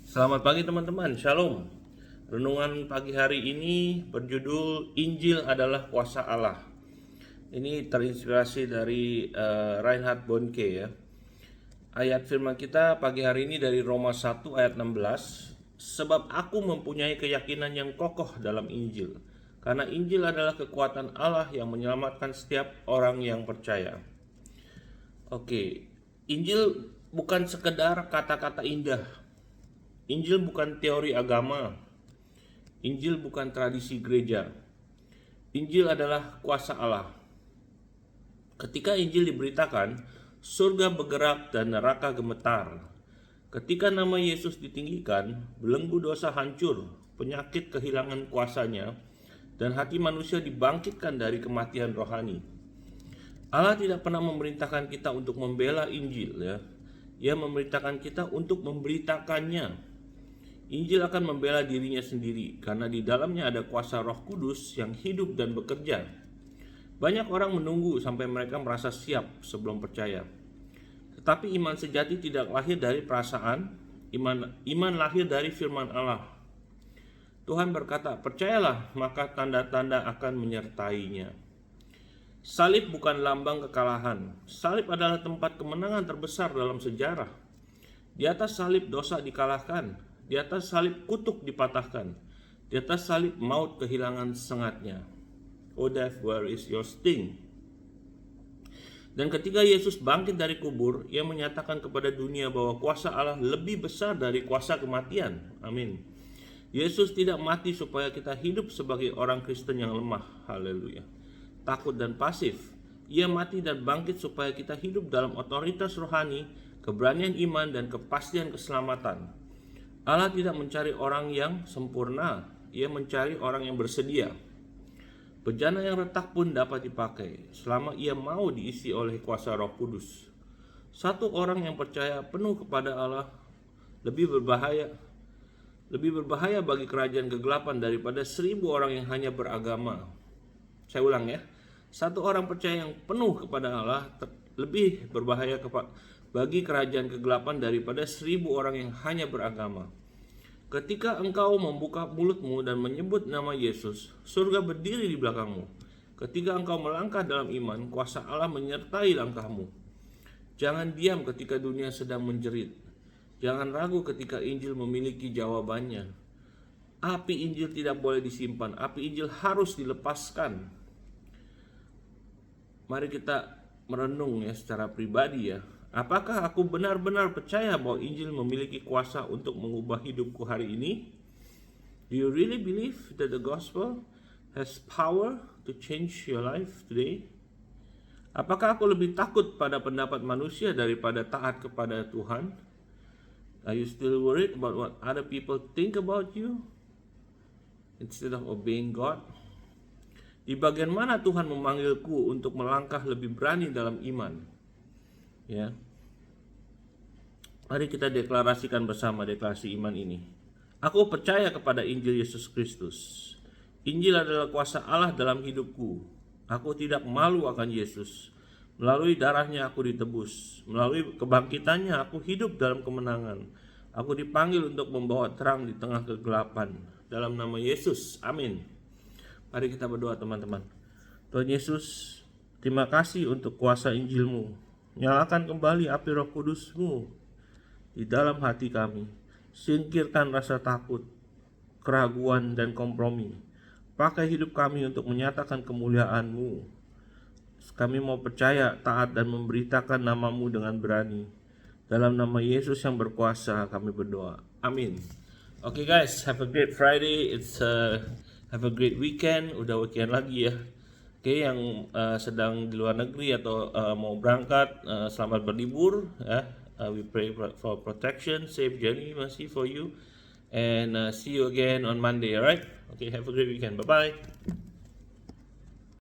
Selamat pagi teman-teman, Shalom. Renungan pagi hari ini berjudul Injil adalah kuasa Allah. Ini terinspirasi dari Reinhard Bonnke ya. Ayat firman kita pagi hari ini dari Roma 1 ayat 16. Sebab aku mempunyai keyakinan yang kokoh dalam Injil, karena Injil adalah kekuatan Allah yang menyelamatkan setiap orang yang percaya. Oke, Injil bukan sekedar kata-kata indah. Injil bukan teori agama. Injil bukan tradisi gereja. Injil adalah kuasa Allah. Ketika Injil diberitakan, surga bergerak dan neraka gemetar. Ketika nama Yesus ditinggikan, belenggu dosa hancur, penyakit kehilangan kuasanya, dan hati manusia dibangkitkan dari kematian rohani. Allah tidak pernah memerintahkan kita untuk membela Injil ya. Ia memerintahkan kita untuk memberitakannya. Injil akan membela dirinya sendiri karena di dalamnya ada kuasa Roh Kudus yang hidup dan bekerja. Banyak orang menunggu sampai mereka merasa siap sebelum percaya. Tetapi iman sejati tidak lahir dari perasaan, iman lahir dari firman Allah. Tuhan berkata, "Percayalah, maka tanda-tanda akan menyertainya." Salib bukan lambang kekalahan. Salib adalah tempat kemenangan terbesar dalam sejarah. Di atas salib dosa dikalahkan. Di atas salib kutuk dipatahkan. Di atas salib maut kehilangan sengatnya. "O death, where is your sting?" Dan ketika Yesus bangkit dari kubur, ia menyatakan kepada dunia bahwa kuasa Allah lebih besar dari kuasa kematian. Amin. Yesus tidak mati supaya kita hidup sebagai orang Kristen yang lemah. Haleluya. Takut dan pasif. Ia mati dan bangkit supaya kita hidup dalam otoritas rohani, keberanian iman, dan kepastian keselamatan. Allah tidak mencari orang yang sempurna, Ia mencari orang yang bersedia. Bejana yang retak pun dapat dipakai, selama ia mau diisi oleh kuasa Roh Kudus. Satu orang yang percaya penuh kepada Allah lebih berbahaya bagi kerajaan kegelapan daripada 1.000 orang yang hanya beragama. Saya ulang ya, satu orang percaya yang penuh kepada Allah lebih berbahaya bagi kerajaan kegelapan daripada 1.000 orang yang hanya beragama. Ketika engkau membuka mulutmu dan menyebut nama Yesus, surga berdiri di belakangmu. Ketika engkau melangkah dalam iman, kuasa Allah menyertai langkahmu. Jangan diam ketika dunia sedang menjerit. Jangan ragu ketika Injil memiliki jawabannya. Api Injil tidak boleh disimpan, api Injil harus dilepaskan. Mari kita merenung ya secara pribadi ya. Apakah aku benar-benar percaya bahwa Injil memiliki kuasa untuk mengubah hidupku hari ini? Do you really believe that the gospel has power to change your life today? Apakah aku lebih takut pada pendapat manusia daripada taat kepada Tuhan? Are you still worried about what other people think about you instead of obeying God? Di bagian mana Tuhan memanggilku untuk melangkah lebih berani dalam iman? Ya, mari kita deklarasikan bersama deklarasi iman ini. Aku percaya kepada Injil Yesus Kristus. Injil adalah kuasa Allah dalam hidupku. Aku tidak malu akan Yesus. Melalui darahnya aku ditebus. Melalui kebangkitannya aku hidup dalam kemenangan. Aku dipanggil untuk membawa terang di tengah kegelapan. Dalam nama Yesus, amin. Mari kita berdoa teman-teman. Tuhan Yesus, terima kasih untuk kuasa Injil-Mu. Nyalakan kembali api Roh Kudus-Mu di dalam hati kami. Singkirkan rasa takut, keraguan, dan kompromi. Pakai hidup kami untuk menyatakan kemuliaan-Mu. Kami mau percaya, taat, dan memberitakan nama-Mu dengan berani. Dalam nama Yesus yang berkuasa kami berdoa. Amin. Oke guys, have a great Friday. Have a great weekend. Udah weekend lagi ya. Oke, yang sedang di luar negeri atau mau berangkat, selamat berlibur ya. We pray for protection, safe journey, mercy for you, and see you again on Monday. Alright? Okay, have a great weekend. Bye bye.